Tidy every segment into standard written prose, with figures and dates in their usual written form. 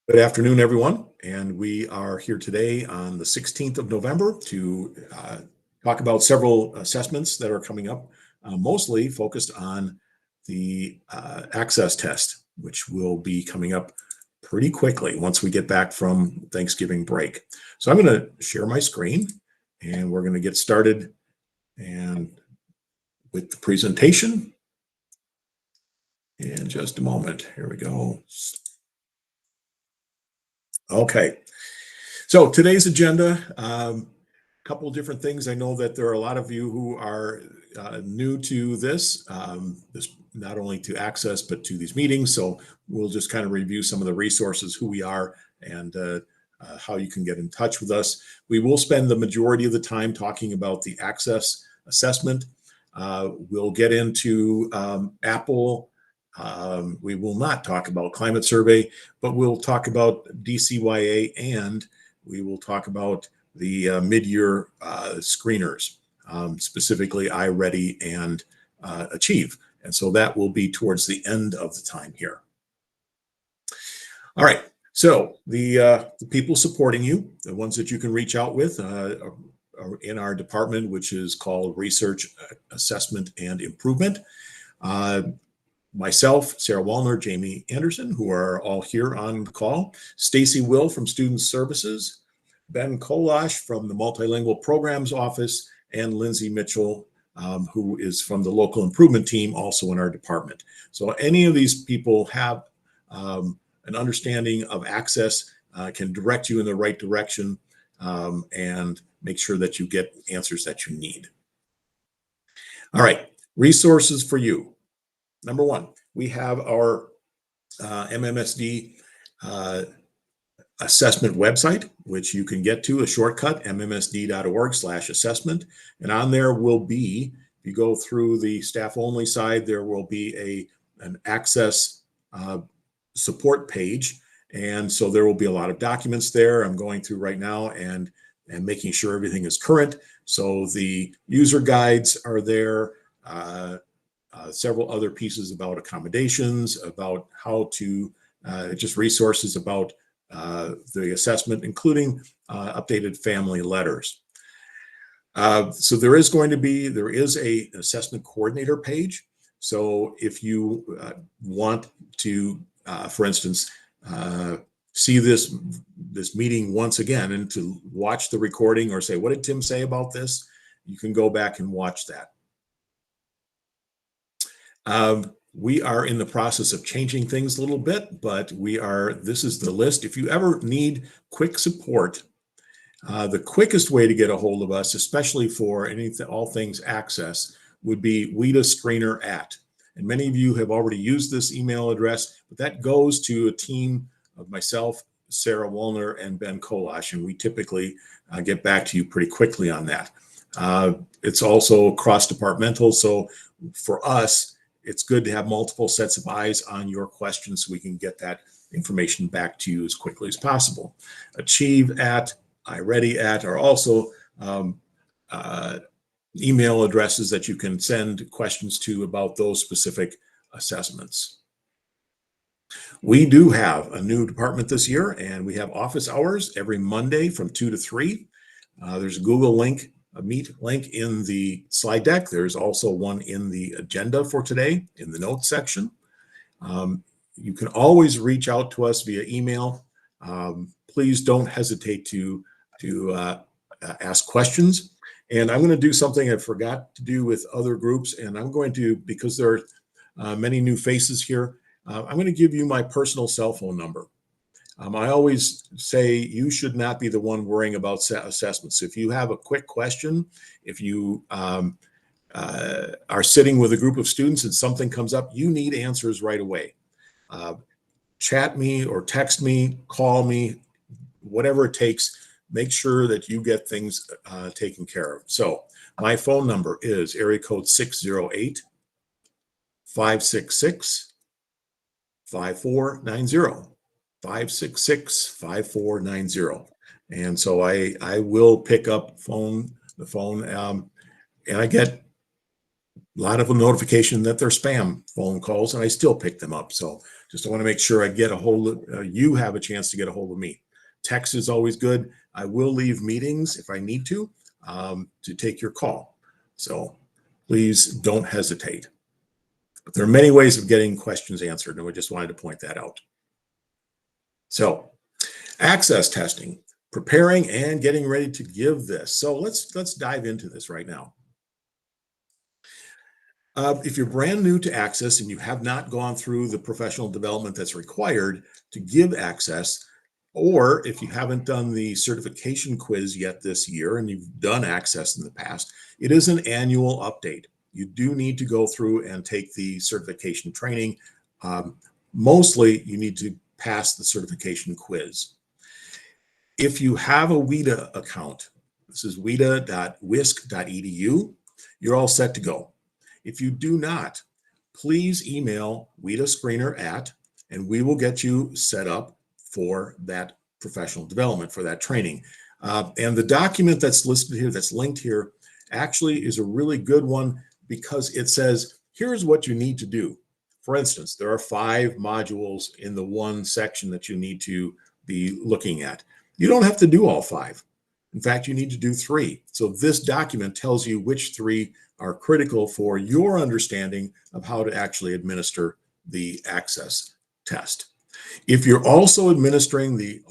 Good afternoon, everyone. And we are here today on the 16th of November to talk about several assessments that are coming up, mostly focused on the access test, which will be coming up pretty quickly once we get back from Thanksgiving break. So I'm going to share my screen and we're going to get started and with the presentation in just a moment. Here we go. Okay. So today's agenda, a couple of different things. I know that there are a lot of you who are new to this, this not only to access, but to these meetings. So we'll just kind of review some of the resources, who we are, and how you can get in touch with us. We will spend the majority of the time talking about the access assessment. We'll get into Apple. We will not talk about climate survey, but we'll talk about DCYA, and we will talk about the mid-year screeners, specifically iReady and Achieve. And so that will be towards the end of the time here. All right, so the people supporting you, the ones that you can reach out with are in our department, which is called Research, Assessment, and Improvement. Myself, Sarah Wallner, Jamie Anderson, who are all here on the call, Stacy Will from Student Services, Ben Kolash from the Multilingual Programs Office, and Lindsay Mitchell, who is from the Local Improvement Team, also in our department. So any of these people have an understanding of access, can direct you in the right direction, and make sure that you get answers that you need. All right, resources for you. Number one, we have our MMSD assessment website, which you can get to, a shortcut, mmsd.org/assessment. And on there will be, if you go through the staff only side, there will be an access support page. And so there will be a lot of documents there I'm going through right now and making sure everything is current. So the user guides are there. Several other pieces about accommodations, about how to, just resources about the assessment, including updated family letters. So there is a assessment coordinator page. So if you want to, for instance, see this meeting once again and to watch the recording or say, what did Tim say about this? You can go back and watch that. We are in the process of changing things a little bit, but this is the list. If you ever need quick support, the quickest way to get a hold of us, especially for all things access, would be WIDA-screener@. And many of you have already used this email address, but that goes to a team of myself, Sarah Wallner, and Ben Kolash, and we typically get back to you pretty quickly on that. It's also cross-departmental, so for us, it's good to have multiple sets of eyes on your questions so we can get that information back to you as quickly as possible. Achieve iReady are also email addresses that you can send questions to about those specific assessments. We do have a new department this year, and we have office hours every Monday from 2 to 3. There's a Google link, a Meet link in the slide deck. There's also one in the agenda for today in the notes section. You can always reach out to us via email. Please don't hesitate to ask questions. And I'm going to do something I forgot to do with other groups, and I'm going to, because there are many new faces here, I'm going to give you my personal cell phone number. I always say you should not be the one worrying about assessments. If you have a quick question, if you are sitting with a group of students and something comes up, you need answers right away. Chat me or text me, call me, whatever it takes. Make sure that you get things taken care of. So my phone number is area code 608-566-5490. 566-5490. And so I will pick up the phone, and I get lot of notification that they're spam phone calls, and I still pick them up. So just want to make sure I get a hold of you, have a chance to get a hold of me. Text is always good. I will leave meetings if I need to take your call. So please don't hesitate. But there are many ways of getting questions answered, and we just wanted to point that out. So access testing, preparing and getting ready to give this. So let's dive into this right now. If you're brand new to Access and you have not gone through the professional development that's required to give Access, or if you haven't done the certification quiz yet this year and you've done Access in the past, it is an annual update. You do need to go through and take the certification training. Mostly, you need to pass the certification quiz. If you have a WIDA account, this is wida.wisc.edu, you're all set to go. If you do not, please email WIDA Screener and we will get you set up for that professional development, for that training. And the document that's listed here, that's linked here, actually is a really good one because it says, here's what you need to do. For instance, there are 5 modules in the one section that you need to be looking at. You don't have to do all 5. In fact, you need to do 3. So this document tells you which 3 are critical for your understanding of how to actually administer the access test. If you're also administering the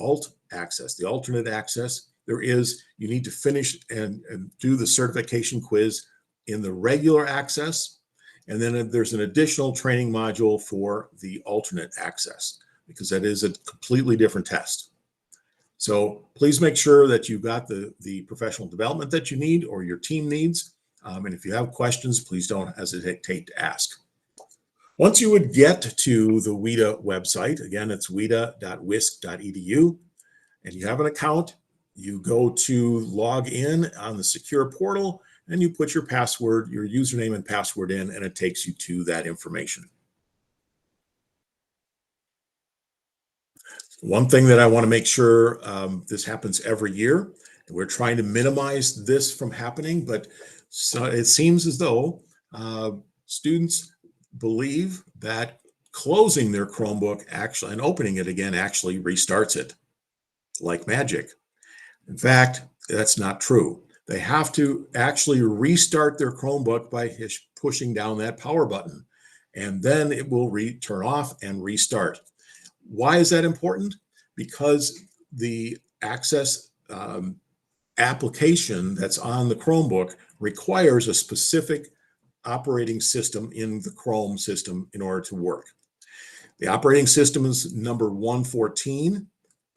access, the alternate access, you need to finish and do the certification quiz in the regular access. And then there's an additional training module for the alternate access because that is a completely different test. So please make sure that you've got the professional development that you need or your team needs. And if you have questions, please don't hesitate to ask. Once you would get to the WIDA website, again, it's wida.wisc.edu, and you have an account, you go to log in on the secure portal, and you put your password, your username and password in, and it takes you to that information. One thing that I want to make sure this happens every year, and we're trying to minimize this from happening, but so it seems as though students believe that closing their Chromebook actually and opening it again actually restarts it like magic. In fact, that's not true. They have to actually restart their Chromebook by pushing down that power button, and then it will turn off and restart. Why is that important? Because the Access application that's on the Chromebook requires a specific operating system in the Chrome system in order to work. The operating system is number 114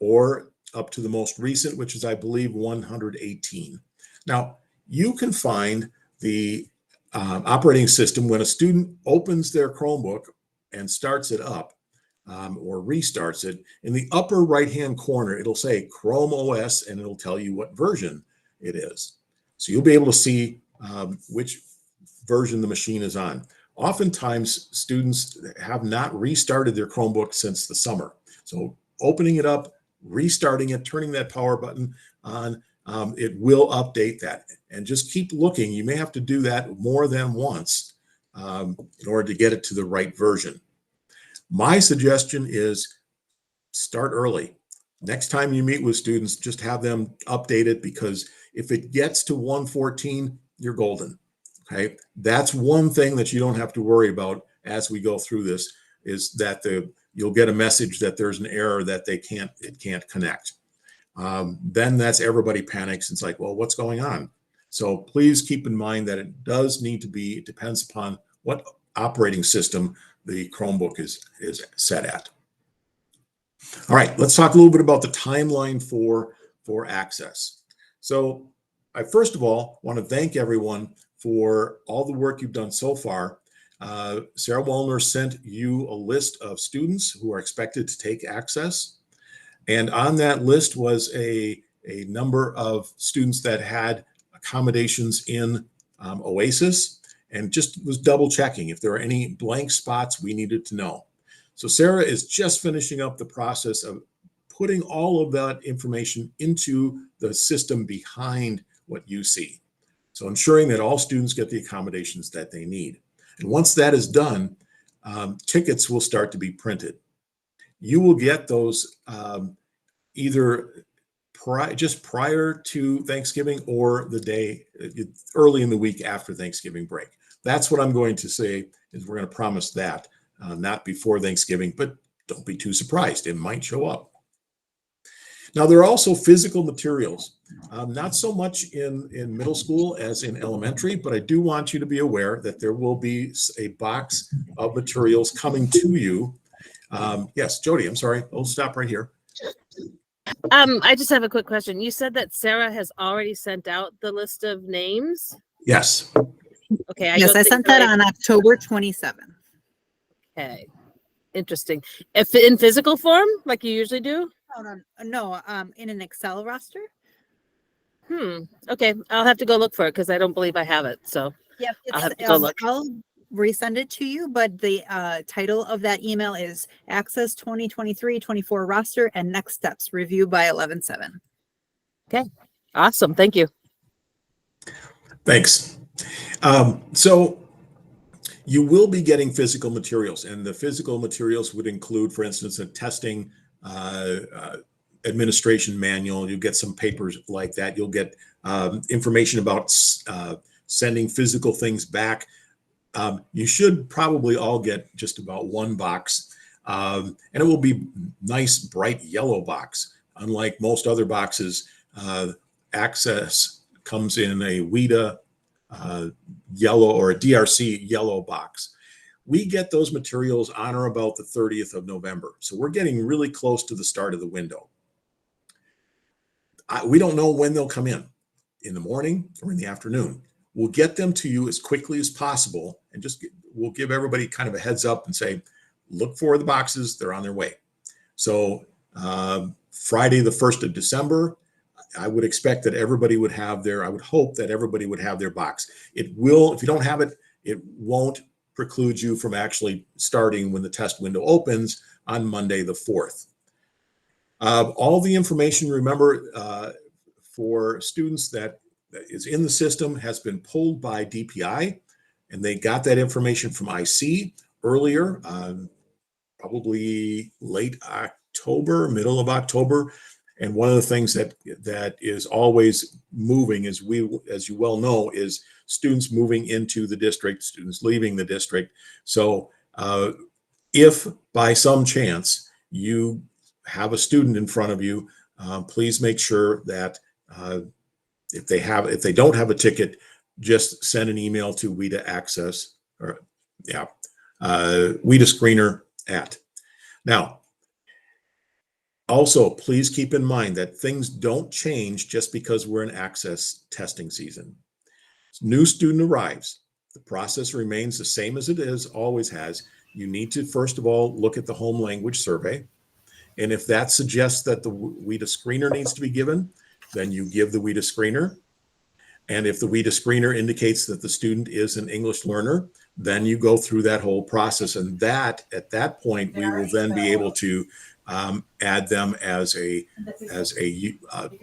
or up to the most recent, which is, I believe, 118. Now, you can find the operating system when a student opens their Chromebook and starts it up or restarts it. In the upper right-hand corner, it'll say Chrome OS, and it'll tell you what version it is. So you'll be able to see which version the machine is on. Oftentimes, students have not restarted their Chromebook since the summer. So opening it up, restarting it, turning that power button on, it will update that. And just keep looking. You may have to do that more than once in order to get it to the right version. My suggestion is start early. Next time you meet with students, just have them update it, because if it gets to 114, you're golden. Okay, that's one thing that you don't have to worry about as we go through this, is that you'll get a message that there's an error that it can't connect. Then that's everybody panics. It's like, well, what's going on? So please keep in mind that it does need to be, it depends upon what operating system the Chromebook is set at. All right, let's talk a little bit about the timeline for Access. So I first of all want to thank everyone for all the work you've done so far. Sarah Wallner sent you a list of students who are expected to take Access. And on that list was a number of students that had accommodations in OASIS, and just was double checking if there are any blank spots we needed to know. So Sarah is just finishing up the process of putting all of that information into the system behind what you see. So ensuring that all students get the accommodations that they need. And once that is done, tickets will start to be printed. You will get those either just prior to Thanksgiving or the day early in the week after Thanksgiving break. That's what I'm going to say, is we're going to promise that, not before Thanksgiving, but don't be too surprised. It might show up. Now, there are also physical materials, not so much in middle school as in elementary, but I do want you to be aware that there will be a box of materials coming to you. Yes, Jody, I'm sorry. I'll stop right here. I just have a quick question. You said that Sarah has already sent out the list of names. Yes. Okay. Yes, I sent that on October 27th. Okay. Interesting. If in physical form, like you usually do? No, in an Excel roster. Okay. I'll have to go look for it because I don't believe I have it. So Yep. I'll have to go look. I'll resend it to you, but the title of that email is Access 2023-24 roster and next steps review by 11/7. Okay. Awesome. Thank you. Thanks. So you will be getting physical materials, and the physical materials would include, for instance, a testing administration manual. You'll get some papers like that. You'll get information about sending physical things back. You should probably all get just about one box, and it will be nice, bright yellow box. Unlike most other boxes, Access comes in a WIDA yellow or a DRC yellow box. We get those materials on or about the 30th of November. So we're getting really close to the start of the window. We don't know when they'll come in the morning or in the afternoon. We'll get them to you as quickly as possible, and we'll give everybody kind of a heads up and say, look for the boxes, they're on their way. So Friday, the 1st of December, I would expect that everybody would have I would hope that everybody would have their box. It will, if you don't have it, it won't preclude you from actually starting when the test window opens on Monday, the 4th. All the information, remember, for students that is in the system has been pulled by DPI, and they got that information from IC earlier, probably late October, middle of October. And one of the things that is always moving, as you well know, is students moving into the district, students leaving the district. So if by some chance you have a student in front of you, please make sure that if they don't have a ticket, just send an email to WIDA Access WIDA Screener at. Now, also, please keep in mind that things don't change just because we're in Access testing season. New student arrives. The process remains the same as it always has. You need to, first of all, look at the home language survey. And if that suggests that the WIDA Screener needs to be given, then you give the WIDA Screener. And if the WIDA Screener indicates that the student is an English learner, then you go through that whole process. And at that point, we will then be able to add them as a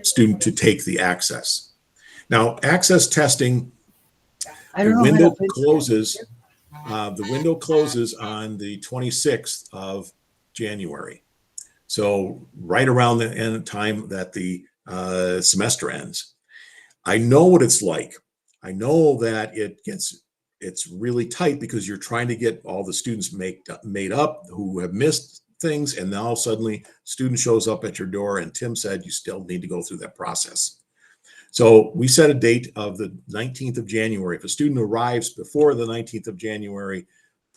student to take the Access. Now, Access testing, the window closes on the 26th of January. So right around the end time that the semester ends. I know what it's like. I know that it's really tight because you're trying to get all the students made up who have missed things, and now suddenly student shows up at your door and Tim said you still need to go through that process. So we set a date of the 19th of January. If a student arrives before the 19th of January,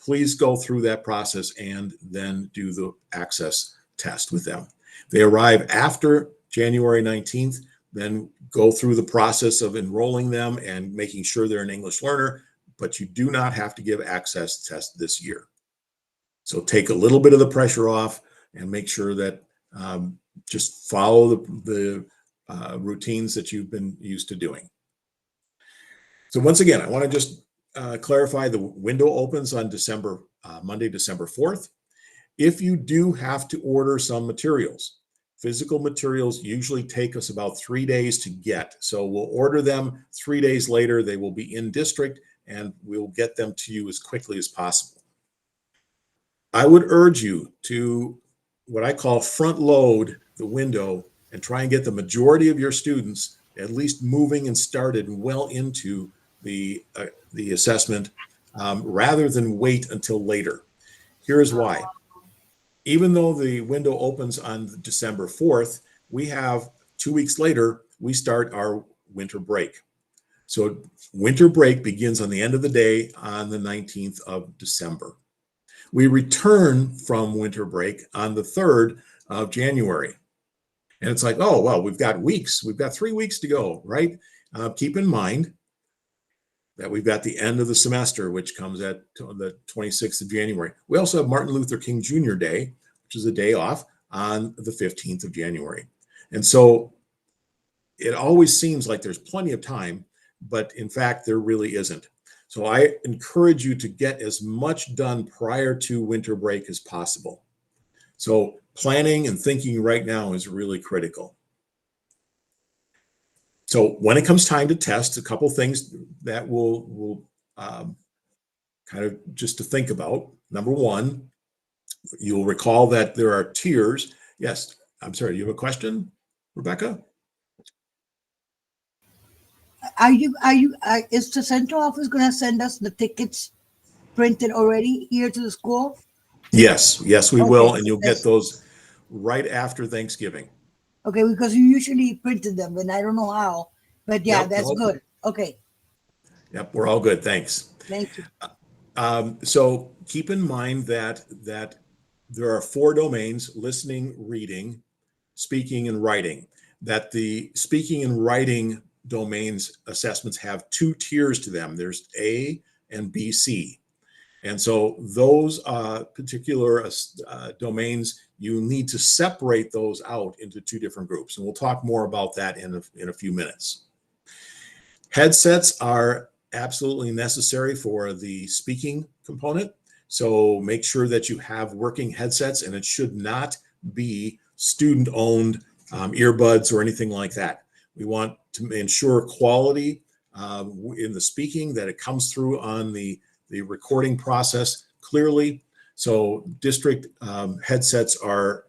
please go through that process and then do the Access test with them. They arrive after January 19th, then go through the process of enrolling them and making sure they're an English learner, but you do not have to give Access test this year. So take a little bit of the pressure off and make sure that just follow the routines that you've been used to doing. So once again, I want to just clarify the window opens on Monday, December 4th. If you do have to order some materials, Physical materials usually take us about 3 days to get. So we'll order them 3 days later. They will be in district and we'll get them to you as quickly as possible. I would urge you to what I call front load the window and try and get the majority of your students at least moving and started well into the assessment rather than wait until later. Here's why. Even though the window opens on December 4th, we have 2 weeks later, we start our winter break. So winter break begins on the end of the day on the 19th of December. We return from winter break on the 3rd of January. And it's like, oh, well, we've got weeks. We've got 3 weeks to go, right? Keep in mind that we've got the end of the semester, which comes at the 26th of January. We also have Martin Luther King Jr. Day, which is a day off on the 15th of January. And so it always seems like there's plenty of time, but in fact, there really isn't. So I encourage you to get as much done prior to winter break as possible. So planning and thinking right now is really critical. So when it comes time to test, a couple things that will kind of just to think about. Number one, you'll recall that there are tiers. Yes, I'm sorry, you have a question, Rebecca? Is the central office going to send us the tickets printed already here to the school? Yes, we Okay, will, and you'll that's- get those right after Thanksgiving. Okay, because you usually printed them, and I don't know how, but yeah, Yep, that's nope. good. Okay, Yep, we're all good, thanks. thank you. So keep in mind that there are 4 domains: listening, reading, speaking, and writing. That the speaking and writing domains assessments have 2 tiers to them. There's A and B, C. And so those particular domains, you need to separate those out into 2 different groups. And we'll talk more about that in a few minutes. Headsets are absolutely necessary for the speaking component. So make sure that you have working headsets, and it should not be student-owned earbuds or anything like that. We want to ensure quality in the speaking, that it comes through on the recording process clearly. So district headsets are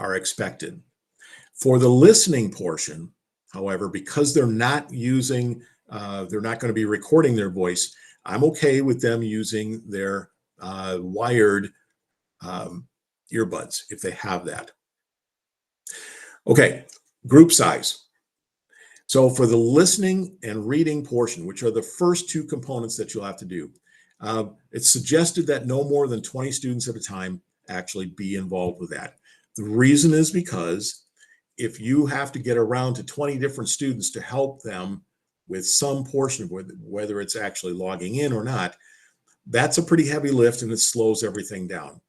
expected. For the listening portion, however, because they're not using, they're not going to be recording their voice, I'm okay with them using their wired earbuds if they have that. Okay, group size. So for the listening and reading portion, which are the first 2 components that you'll have to do, it's suggested that no more than 20 students at a time actually be involved with that. The reason is because if you have to get around to 20 different students to help them with some portion of whether it's actually logging in or not, that's a pretty heavy lift and it slows everything down.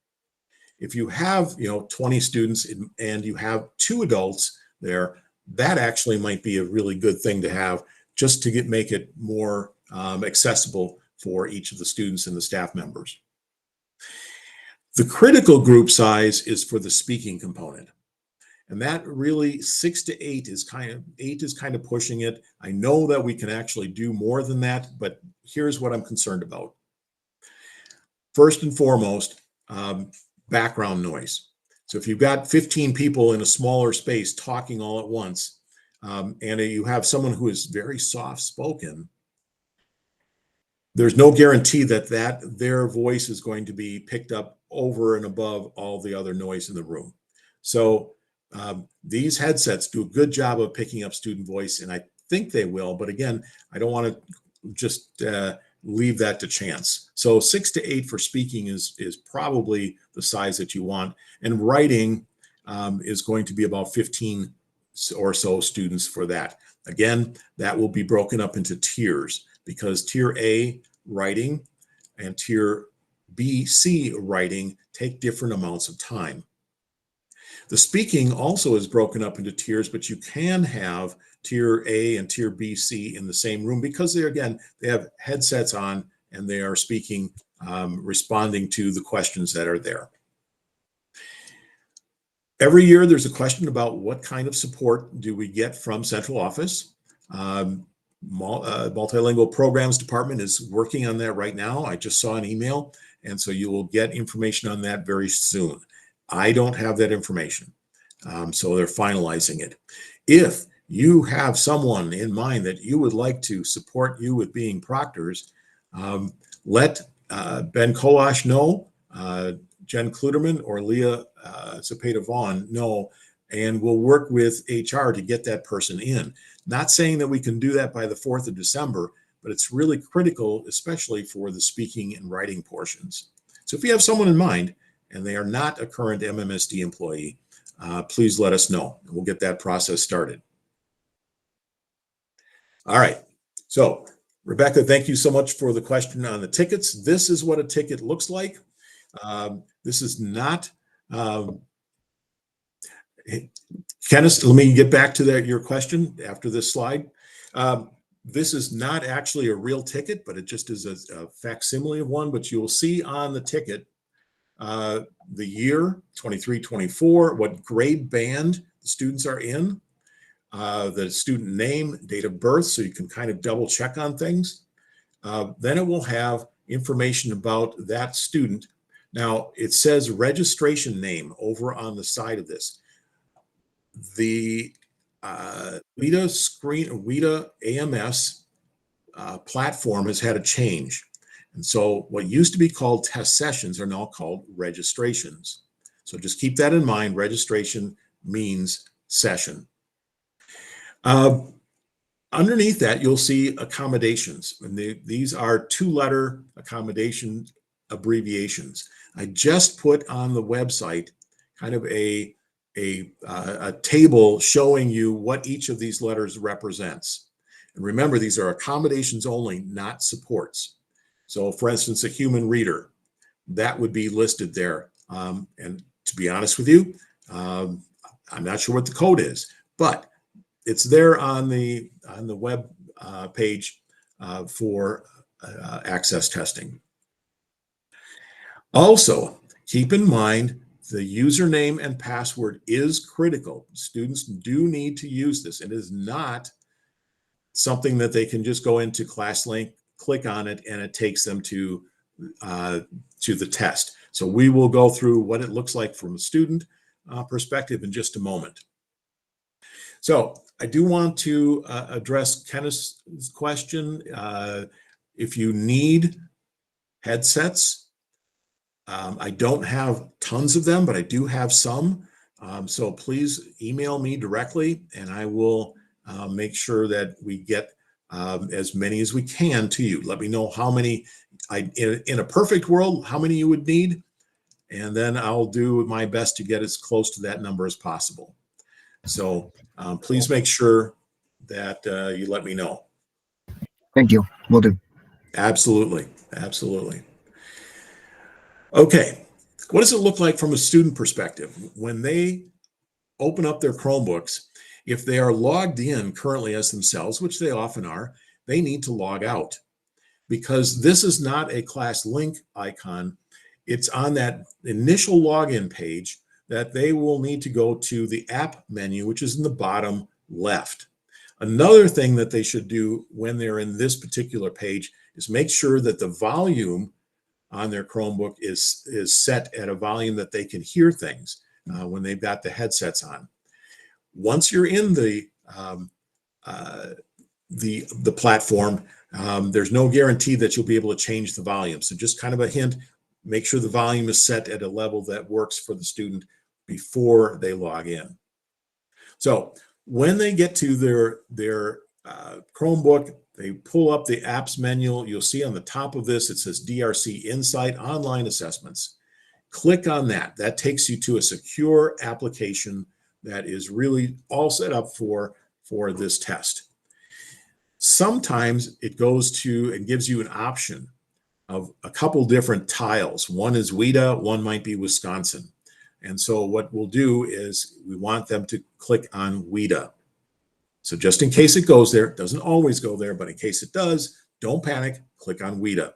If you have 20 students and you have 2 adults there, that actually might be a really good thing to have, just to make it more accessible for each of the students and the staff members. The critical group size is for the speaking component. And that really 6 to 8 is kind of pushing it. I know that we can actually do more than that, but here's what I'm concerned about. First and foremost, background noise. So if you've got 15 people in a smaller space talking all at once, and you have someone who is very soft-spoken, there's no guarantee that their voice is going to be picked up over and above all the other noise in the room. So these headsets do a good job of picking up student voice, and I think they will. But again, I don't want to just leave that to chance. So 6 to 8 for speaking is probably the size that you want. And writing is going to be about 15 or so students for that. Again, that will be broken up into tiers, because tier A writing and tier B, C writing take different amounts of time. The speaking also is broken up into tiers, but you can have tier A and tier B, C in the same room, because they have headsets on and they are speaking, responding to the questions that are there. Every year there's a question about what kind of support do we get from central office. Multilingual programs department is working on that right now. I just saw an email, and so you will get information on that very soon. I don't have that information, so they're finalizing it. If you have someone in mind that you would like to support you with being proctors, let Ben Kolash know, Jen Kluterman or Leah Cepeda-Vaughn know, and we'll work with HR to get that person in. Not saying that we can do that by the 4th of December, but it's really critical, especially for the speaking and writing portions. So if you have someone in mind and they are not a current MMSD employee, please let us know. We'll get that process started. All right. So Rebecca, thank you so much for the question on the tickets. This is what a ticket looks like. This is not, Kenneth, let me get back to your question after this slide. This is not actually a real ticket, but it just is a facsimile of one, but you'll see on the ticket the year, 23-24, what grade band the students are in, the student name, date of birth, so you can kind of double check on things. Then it will have information about that student. Now, it says registration name over on the side of this. The WIDA AMS platform has had a change. And so what used to be called test sessions are now called registrations. So just keep that in mind. Registration means session. Underneath that, you'll see accommodations. And these are 2-letter accommodation abbreviations. I just put on the website kind of a table showing you what each of these letters represents. And remember, these are accommodations only, not supports. So for instance, a human reader, that would be listed there. And to be honest with you, I'm not sure what the code is, but it's there on the web page for access testing. Also, keep in mind the username and password is critical. Students do need to use this. It is not something that they can just go into ClassLink, click on it, and it takes them to the test. So we will go through what it looks like from a student perspective in just a moment. So I do want to address Kenneth's question. If you need headsets, I don't have tons of them, but I do have some. So please email me directly, and I will make sure that we get as many as we can to you. Let me know how many, in a perfect world, how many you would need, and then I'll do my best to get as close to that number as possible. So please make sure that you let me know. Thank you. Will do. Absolutely. Absolutely. Okay. What does it look like from a student perspective? When they open up their Chromebooks, if they are logged in currently as themselves, which they often are, they need to log out, because this is not a ClassLink icon. It's on that initial login page that they will need to go to the app menu, which is in the bottom left. Another thing that they should do when they're in this particular page is make sure that the volume on their Chromebook is set at a volume that they can hear things when they've got the headsets on. Once you're in the platform, there's no guarantee that you'll be able to change the volume. So just kind of a hint, make sure the volume is set at a level that works for the student before they log in. So when they get to their Chromebook, they pull up the apps menu. You'll see on the top of this, it says DRC Insight Online Assessments. Click on that. That takes you to a secure application that is really all set up for this test. Sometimes it goes to and gives you an option of a couple different tiles. One is WIDA, one might be Wisconsin. And so what we'll do is we want them to click on WIDA. So just in case it goes there, it doesn't always go there, but in case it does, don't panic, click on WIDA.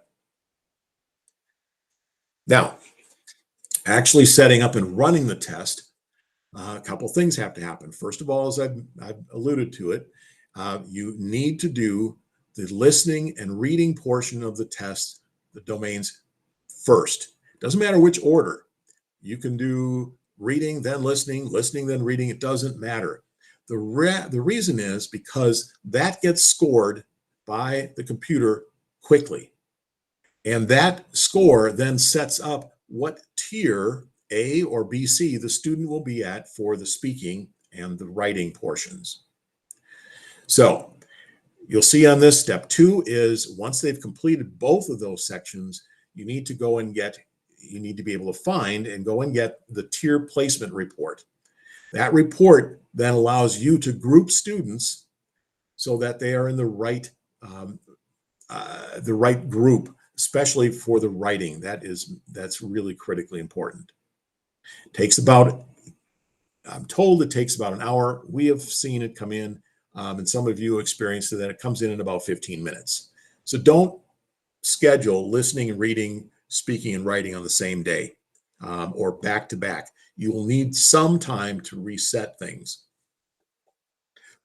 Now, actually setting up and running the test, A couple things have to happen. First of all, as I've alluded to it, you need to do the listening and reading portion of the test, the domains first. Doesn't matter which order. You can do reading, then listening, listening, then reading. It doesn't matter. The reason is because that gets scored by the computer quickly. And that score then sets up what tier, A or B, C, the student will be at for the speaking and the writing portions. So you'll see on this, step 2 is once they've completed both of those sections, you need to go and you need to be able to find and go and get the tier placement report. That report then allows you to group students so that they are in the right group, especially for the writing. That's really critically important. It takes about, I'm told it takes about an hour. We have seen it come in, and some of you experienced that it comes in about 15 minutes. So don't schedule listening and reading, speaking and writing on the same day or back to back. You will need some time to reset things.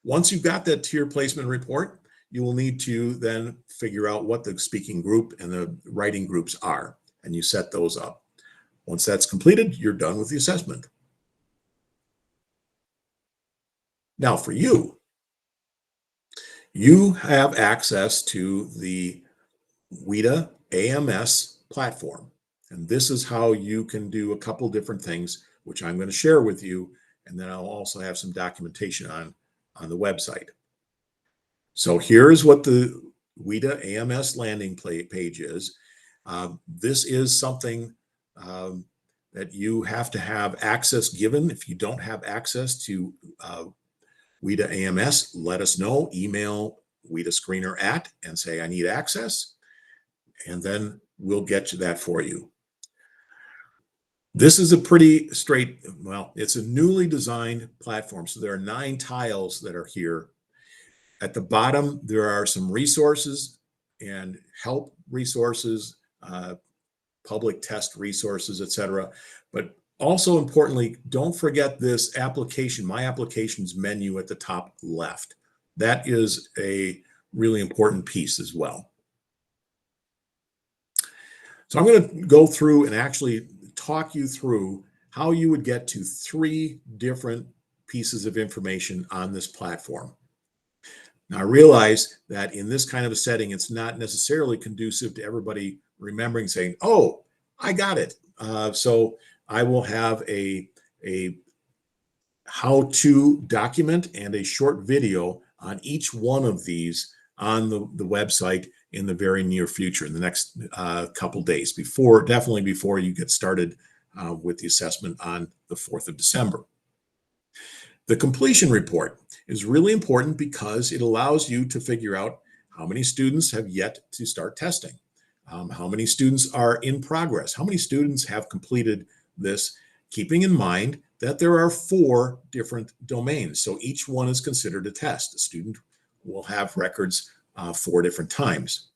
Once you've got that tier placement report, you will need to then figure out what the speaking group and the writing groups are, and you set those up. Once that's completed, you're done with the assessment. Now for you, you have access to the WIDA AMS platform. And this is how you can do a couple different things, which I'm going to share with you. And then I'll also have some documentation on the website. So here's what the WIDA AMS landing page is. This is something that you have to have access given. If you don't have access to WIDA AMS, let us know. Email WIDA Screener and say, I need access. And then we'll get to that for you. This is a pretty it's a newly designed platform. So there are 9 tiles that are here. At the bottom, there are some resources and help resources, public test resources, etc. But also importantly, don't forget this application, My Applications menu at the top left. That is a really important piece as well. So I'm going to go through and actually talk you through how you would get to 3 different pieces of information on this platform. Now, I realize that in this kind of a setting, it's not necessarily conducive to everybody remembering saying, oh, I got it. So I will have a how-to document and a short video on each one of these on the website in the very near future, in the next couple days, definitely before you get started with the assessment on the 4th of December. The completion report is really important because it allows you to figure out how many students have yet to start testing, how many students are in progress, how many students have completed this, keeping in mind that there are 4 different domains. So each one is considered a test. A student will have records 4 different times.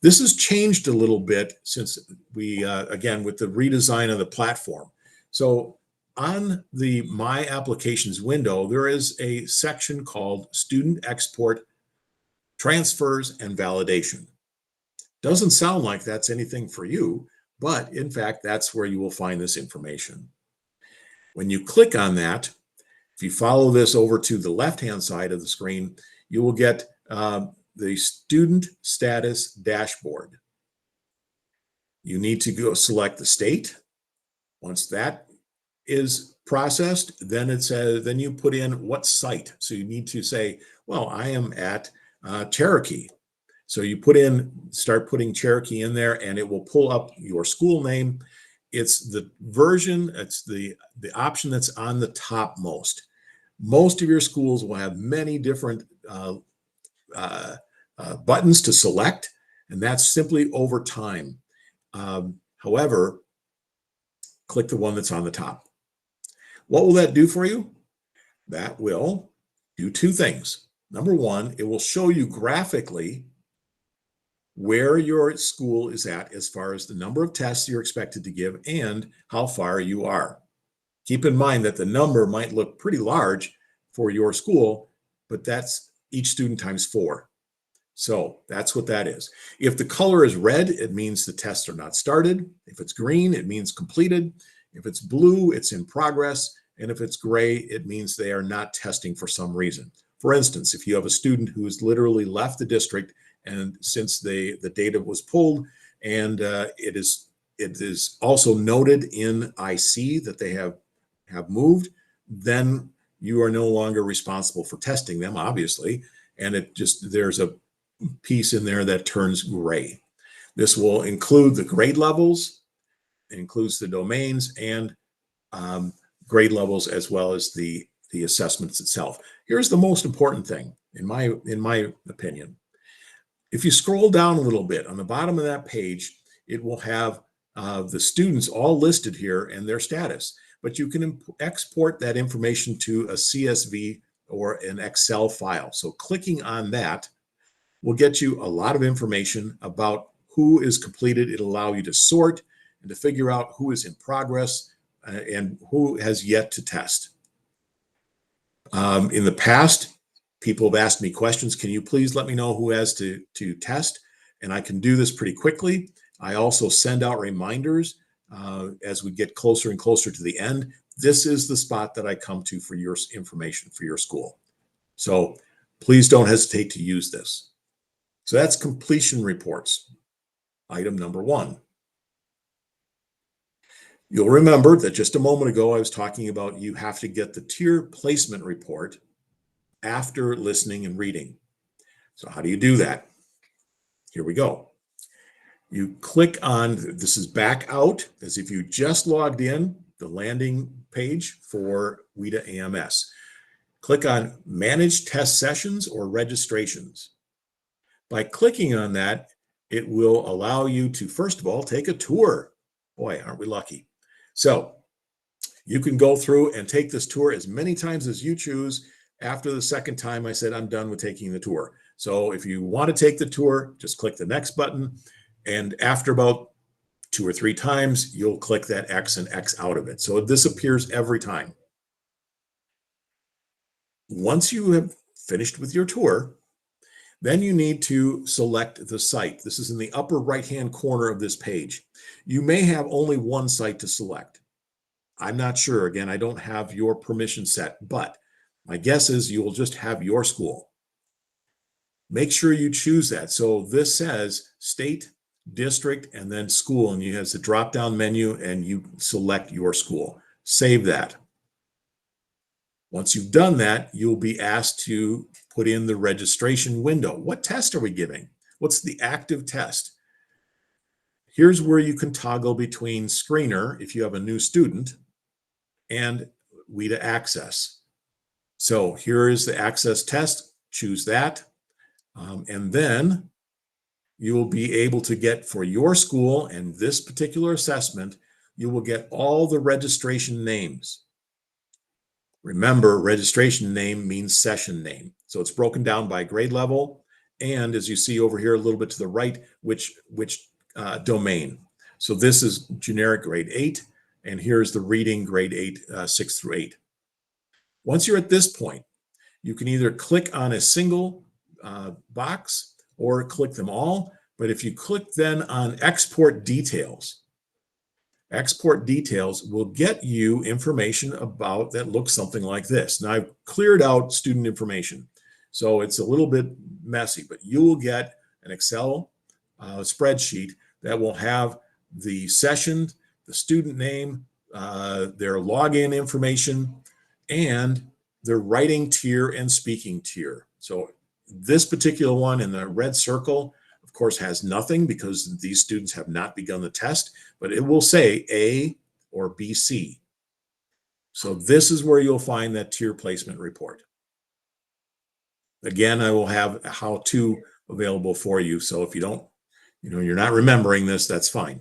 This has changed a little bit since we, again, with the redesign of the platform. So on the My Applications window, there is a section called Student Export, Transfers, and Validation. Doesn't sound like that's anything for you, but in fact, that's where you will find this information. When you click on that, if you follow this over to the left-hand side of the screen, you will get the Student Status Dashboard. You need to go select the state. Once that is processed, then it says, then you put in what site. So you need to say, well, I am at Cherokee. So you start putting Cherokee in there, and it will pull up your school name. It's the version, it's the option that's on the top most. Most of your schools will have many different buttons to select, and that's simply over time. However, click the one that's on the top. What will that do for you? That will do 2 things. Number 1, it will show you graphically where your school is at as far as the number of tests you're expected to give and how far you are. Keep in mind that the number might look pretty large for your school, but that's each student times 4. So that's what that is. If the color is red, it means the tests are not started. If it's green, it means completed. If it's blue, it's in progress. And if it's gray, it means they are not testing for some reason. For instance, if you have a student who has literally left the district, and since the data was pulled, and it is also noted in IC that they have moved, then you are no longer responsible for testing them, obviously. And there's a piece in there that turns gray. This will include the grade levels, it includes the domains, and grade levels, as well as the assessments itself. Here's the most important thing, in my opinion. If you scroll down a little bit, on the bottom of that page, it will have the students all listed here and their status. But you can export that information to a CSV or an Excel file. So clicking on that will get you a lot of information about who is completed. It'll allow you to sort and to figure out who is in progress and who has yet to test. In the past, people have asked me questions. Can you please let me know who has to test? And I can do this pretty quickly. I also send out reminders as we get closer and closer to the end. This is the spot that I come to for your information for your school. So please don't hesitate to use this. So that's completion reports, item number 1. You'll remember that just a moment ago, I was talking about you have to get the tier placement report after listening and reading. So how do you do that? Here we go. You click on, this is back out, as if you just logged in, the landing page for WIDA AMS. Click on Manage Test Sessions or Registrations. By clicking on that, it will allow you to, first of all, take a tour. Boy, aren't we lucky. So you can go through and take this tour as many times as you choose. After the second time, I said, I'm done with taking the tour. So if you want to take the tour, just click the next button. And after about 2 or 3 times, you'll click that X and X out of it. So this appears every time. Once you have finished with your tour, then you need to select the site. This is in the upper right-hand corner of this page. You may have only one site to select. I'm not sure. Again, I don't have your permission set, but my guess is you will just have your school. Make sure you choose that. So this says state, district, and then school, and you have the drop-down menu and you select your school. Save that. Once you've done that, you'll be asked to put in the registration window. What test are we giving? What's the active test? Here's where you can toggle between Screener, if you have a new student, and WIDA Access. So here is the Access test. Choose that. And then you will be able to get, for your school and this particular assessment, you will get all the registration names. Remember, registration name means session name. So it's broken down by grade level. And as you see over here a little bit to the right, which domain. So this is generic grade 8. And here's the reading grade 8, 6 through 8. Once you're at this point, you can either click on a single box or click them all. But if you click then on Export Details, Export Details will get you information about that looks something like this. Now I've cleared out student information, so it's a little bit messy, but you will get an Excel spreadsheet that will have the session, the student name, their login information, and their writing tier and speaking tier. So this particular one in the red circle, of course, has nothing because these students have not begun the test, but it will say A or BC. So this is where you'll find that tier placement report. Again, I will have a how-to available for you. So if you don't, you're not remembering this, that's fine.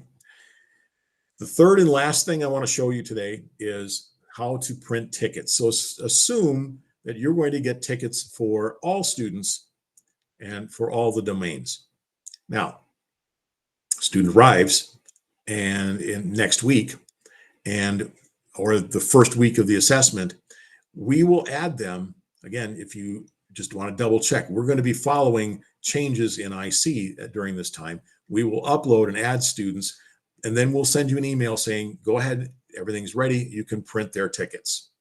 The third and last thing I want to show you today is how to print tickets. So assume that you're going to get tickets for all students and for all the domains. Now, student arrives and in next week, and or the first week of the assessment, we will add them. Again, if you just want to double check, we're going to be following changes in IC during this time. We will upload and add students, and then we'll send you an email saying, go ahead, everything's ready. You can print their tickets.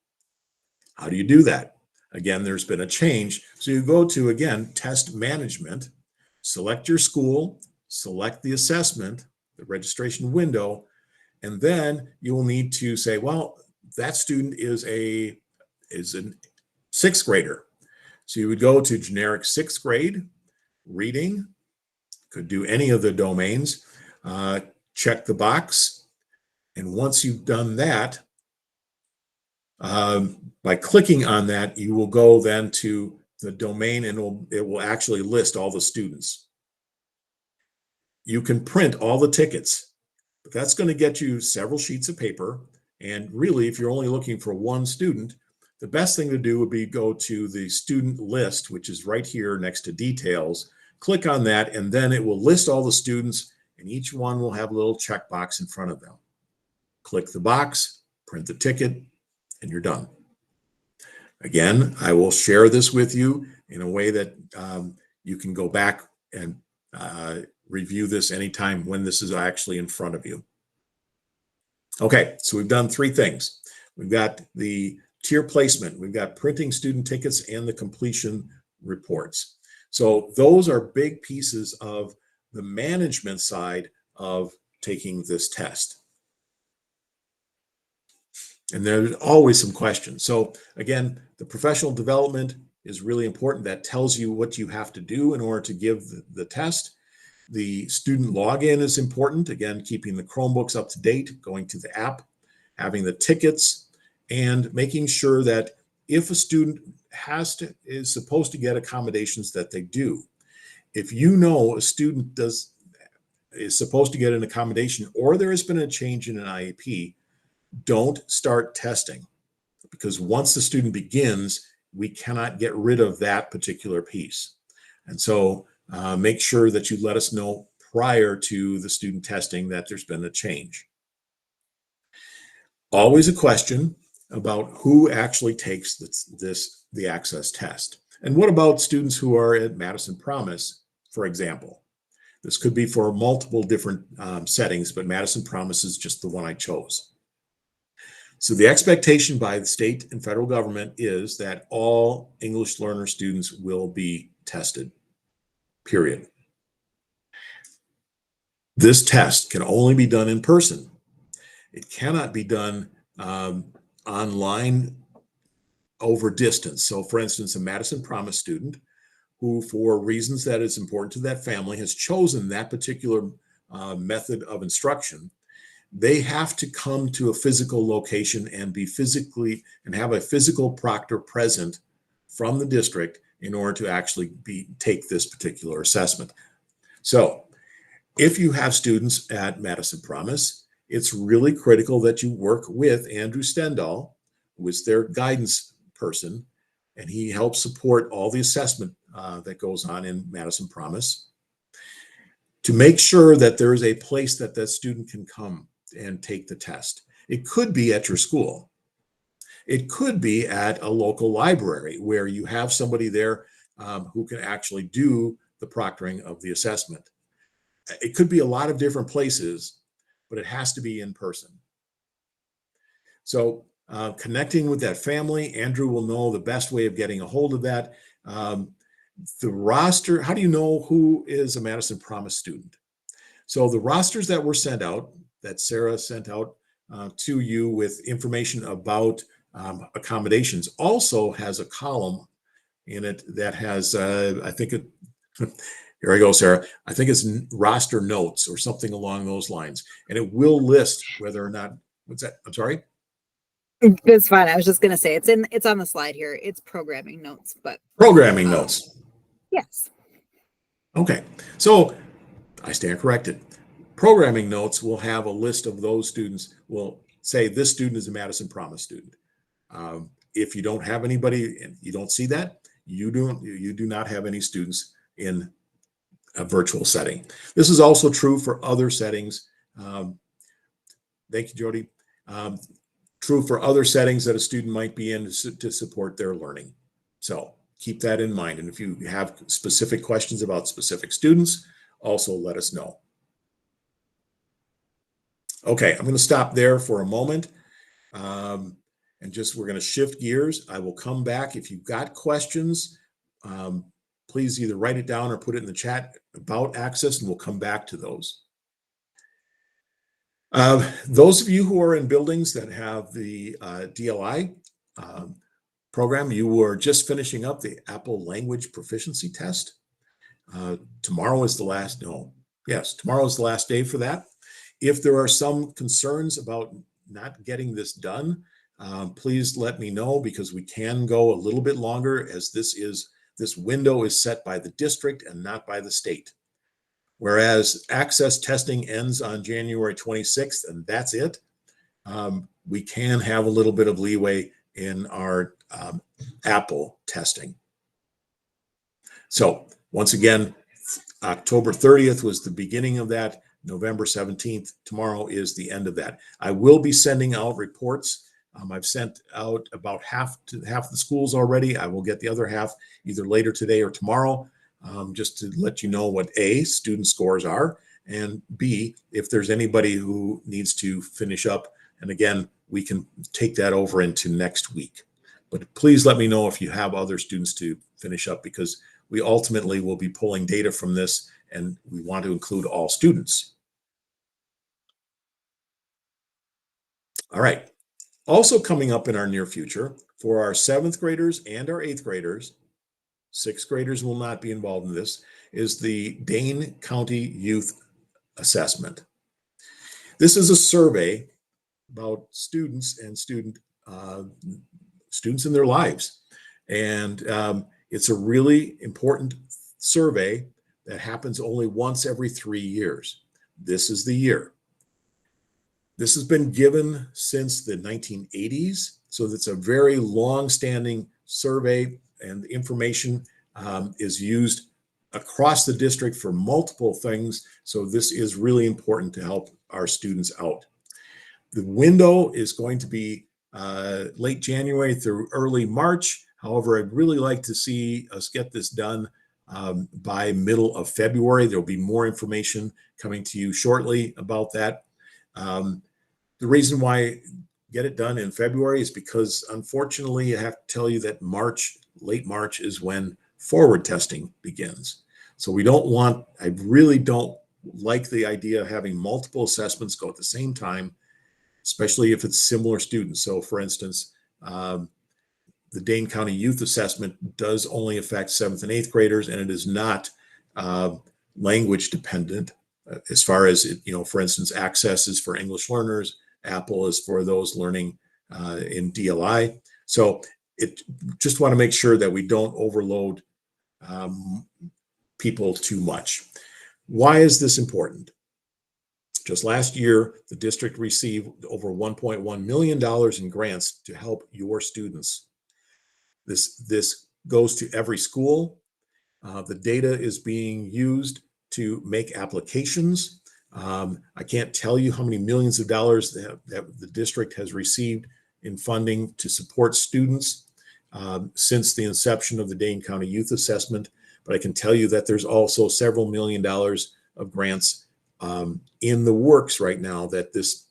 How do you do that? Again, there's been a change. So you go to, again, test management, select your school, select the assessment, the registration window, and then you will need to say, well, that student is a sixth grader. So you would go to generic sixth grade, reading, could do any of the domains, check the box. And once you've done that, by clicking on that, you will go then to the domain and it will actually list all the students. You can print all the tickets, but that's going to get you several sheets of paper. And really, if you're only looking for one student, the best thing to do would be go to the student list, which is right here next to details. Click on that, and then it will list all the students, and each one will have a little checkbox in front of them. Click the box, print the ticket, and you're done. Again, I will share this with you in a way that you can go back and review this anytime when this is actually in front of you. Okay, so we've done three things. We've got the tier placement, we've got printing student tickets, and the completion reports. So those are big pieces of the management side of taking this test. And there's always some questions. So again, the professional development is really important. That tells you what you have to do in order to give the test. The student login is important. Again, keeping the Chromebooks up to date, going to the app, having the tickets, and making sure that if a student is supposed to get accommodations, that they do. If you know a student is supposed to get an accommodation, or there has been a change in an IEP, don't start testing, because once the student begins, we cannot get rid of that particular piece. And so make sure that you let us know prior to the student testing that there's been a change. Always a question about who actually takes the access test. And what about students who are at Madison Promise, for example? This could be for multiple different settings, but Madison Promise is just the one I chose. So the expectation by the state and federal government is that all English learner students will be tested, period. This test can only be done in person. It cannot be done online over distance. So for instance, a Madison Promise student who, for reasons that is important to that family, has chosen that particular method of instruction, they have to come to a physical location and have a physical proctor present from the district in order to actually take this particular assessment. So if you have students at Madison Promise, it's really critical that you work with Andrew Stendahl, who is their guidance person, and he helps support all the assessment that goes on in Madison Promise, to make sure that there is a place that that student can come and take the test. It could be at your school. It could be at a local library where you have somebody there who can actually do the proctoring of the assessment. It could be a lot of different places, but it has to be in person. So connecting with that family, Andrew will know the best way of getting a hold of that. The roster, how do you know who is a Madison Promise student? So the rosters that were sent out, that Sarah sent out to you with information about accommodations, also has a column in it that has, I think it, here I go, Sarah. I think it's roster notes or something along those lines. And it will list whether or not, what's that? I'm sorry? It's fine. I was just gonna say it's on the slide here. It's programming notes, but Programming notes. yes. Okay. So I stand corrected. Programming notes will have a list of those students, will say this student is a Madison Promise student. If you don't have anybody and you don't see that, you do not have any students in a virtual setting. This is also true for other settings. Thank you, Jody. true for other settings that a student might be in to support their learning. So keep that in mind. And if you have specific questions about specific students, also let us know. Okay, I'm going to stop there for a moment. And just we're going to shift gears. I will come back. If you've got questions, please either write it down or put it in the chat about Access, and we'll come back to those. Those of you who are in buildings that have the DLI program, you are just finishing up the Apple Language Proficiency Test. Tomorrow is the last, tomorrow is the last day for that. If there are some concerns about not getting this done, please let me know, because we can go a little bit longer, as this window is set by the district and not by the state. Whereas Access testing ends on January 26th, and that's it. We can have a little bit of leeway in our Apple testing. So once again, October 30th was the beginning of that. November 17th, tomorrow, is the end of that. I will be sending out reports. I've sent out about half the schools already. I will get the other half either later today or tomorrow, just to let you know what A, student scores are, and B, if there's anybody who needs to finish up. And again, we can take that over into next week. But please let me know if you have other students to finish up, because we ultimately will be pulling data from this, and we want to include all students. All right. Also coming up in our near future, for our 7th graders and our 8th graders, 6th graders will not be involved in this, is the Dane County Youth Assessment. This is a survey about students and students in their lives. And it's a really important survey that happens only once every 3 years. This is the year. This has been given since the 1980s, so it's a very long-standing survey, and the information is used across the district for multiple things. So this is really important to help our students out. The window is going to be late January through early March. However, I'd really like to see us get this done by middle of February. There'll be more information coming to you shortly about that. The reason why get it done in February is because, unfortunately, I have to tell you that late March is when forward testing begins. So I really don't like the idea of having multiple assessments go at the same time, especially if it's similar students. So for instance, the Dane County Youth Assessment does only affect 7th and 8th graders, and it is not language dependent as far as, for instance, Access is for English learners, Apple is for those learning in DLI. So just want to make sure that we don't overload people too much. Why is this important? Just last year, the district received over $1.1 million in grants to help your students. This goes to every school. The data is being used to make applications. I can't tell you how many millions of dollars that the district has received in funding to support students since the inception of the Dane County Youth Assessment. But I can tell you that there's also several $1 million of grants in the works right now that this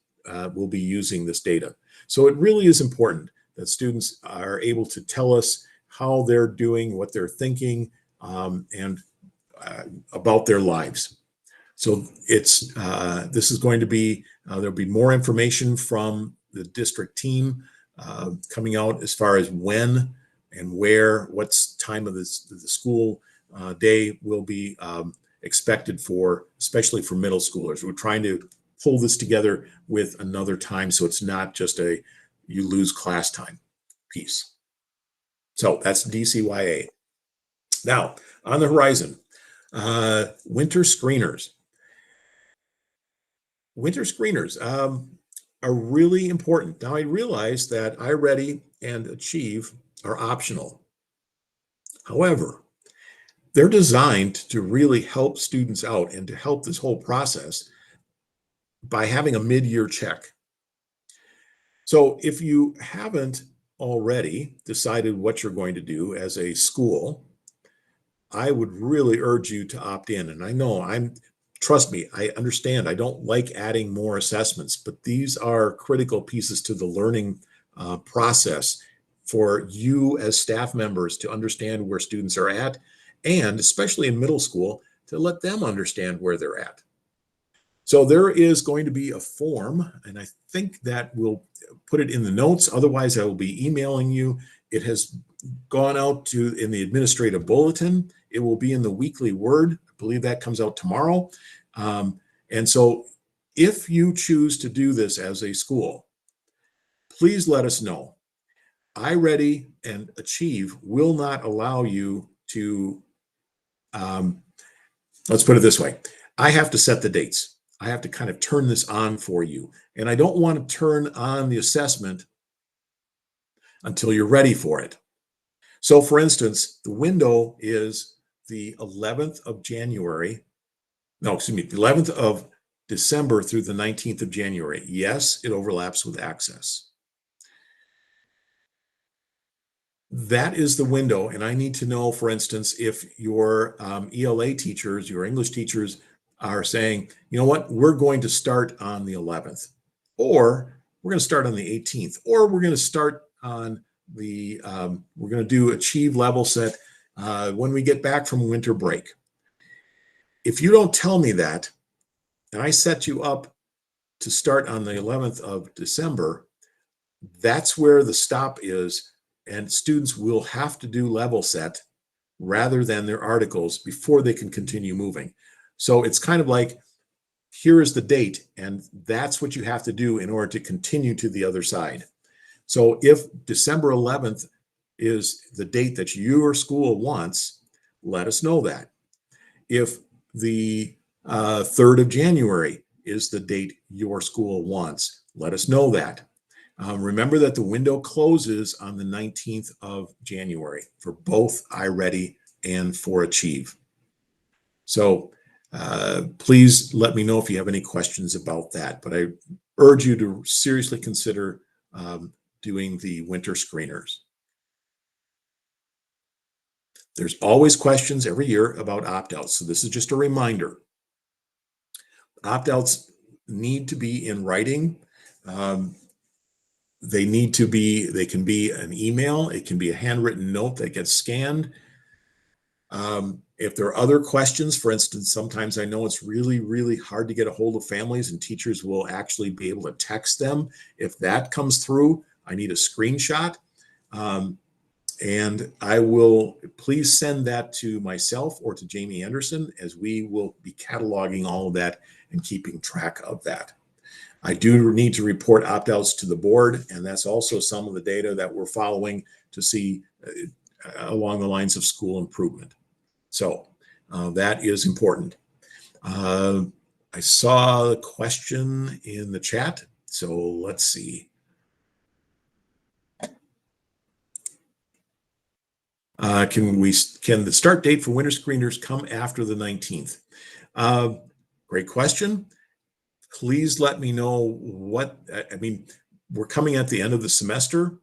will be using this data. So it really is important that students are able to tell us how they're doing, what they're thinking, and about their lives. So this is going to be, there'll be more information from the district team coming out as far as when and where, what time of the school day will be expected for, especially for middle schoolers. We're trying to pull this together with another time, so it's not just you lose class time piece. So that's DCYA. Now, on the horizon, winter screeners. Winter screeners are really important. Now, I realize that iReady and Achieve are optional. However, they're designed to really help students out and to help this whole process by having a mid-year check. So if you haven't already decided what you're going to do as a school, I would really urge you to opt in. And I know trust me, I understand. I don't like adding more assessments, but these are critical pieces to the learning process for you as staff members to understand where students are at, and especially in middle school, to let them understand where they're at. So there is going to be a form, and I think that we'll put it in the notes. Otherwise, I will be emailing you. It has gone out in the administrative bulletin. It will be in the Weekly Word. I believe that comes out tomorrow. And so if you choose to do this as a school, please let us know. iReady and Achieve will not allow you to, let's put it this way. I have to set the dates. I have to kind of turn this on for you. And I don't want to turn on the assessment until you're ready for it. So for instance, the window is the 11th of January. No, excuse me, the 11th of December through the 19th of January. Yes, it overlaps with Access. That is the window. And I need to know, for instance, if your ELA teachers, your English teachers are saying, you know what, we're going to start on the 11th, or we're going to start on the 18th, or we're going to start on the, we're going to do Achieve level set when we get back from winter break. If you don't tell me that, and I set you up to start on the 11th of December, that's where the stop is, and students will have to do level set rather than their articles before they can continue moving. So it's kind of like, here is the date, and that's what you have to do in order to continue to the other side. So if December 11th is the date that your school wants, let us know that. If the 3rd of January is the date your school wants, let us know that. Remember that the window closes on the 19th of January for both iReady and for Achieve. So please let me know if you have any questions about that, but I urge you to seriously consider doing the winter screeners. There's always questions every year about opt-outs, so this is just a reminder. Opt-outs need to be in writing. They can be an email, it can be a handwritten note that gets scanned. If there are other questions, for instance, sometimes I know it's really, really hard to get a hold of families, and teachers will actually be able to text them. If that comes through, I need a screenshot. And I will, please send that to myself or to Jamie Anderson, as we will be cataloging all of that and keeping track of that. I do need to report opt-outs to the board, and that's also some of the data that we're following to see along the lines of school improvement. So that is important. I saw a question in the chat, so let's see. Can the start date for winter screeners come after the 19th? Great question. Please let me know what, I mean, we're coming at the end of the semester.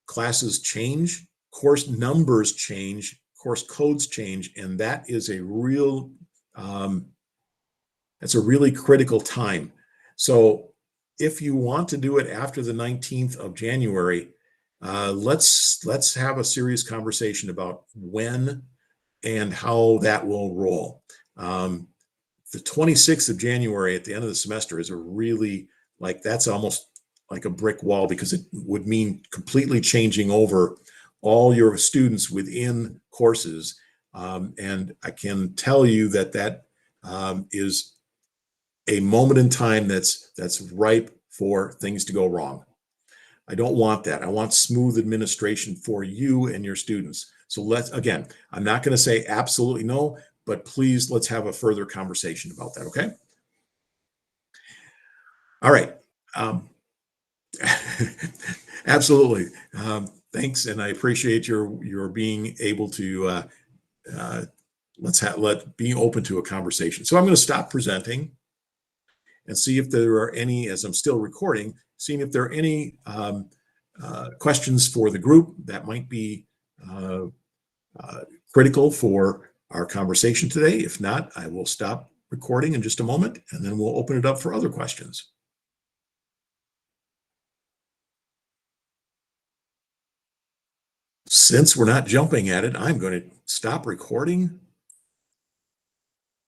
Classes change, course numbers change, course codes change, and that is a real, that's a really critical time. So if you want to do it after the 19th of January, let's have a serious conversation about when and how that will roll. The 26th of January at the end of the semester is a really, like, that's almost like a brick wall, because it would mean completely changing over all your students within courses. And I can tell you that that is a moment in time that's ripe for things to go wrong. I don't want that. I want smooth administration for you and your students. So again, I'm not going to say absolutely no, but please, let's have a further conversation about that, okay? All right. Absolutely. Thanks, and I appreciate your being able to being open to a conversation. So I'm going to stop presenting, and see if there are any, as I'm still recording, seeing if there are any questions for the group that might be critical for our conversation today. If not, I will stop recording in just a moment, and then we'll open it up for other questions. Since we're not jumping at it, I'm going to stop recording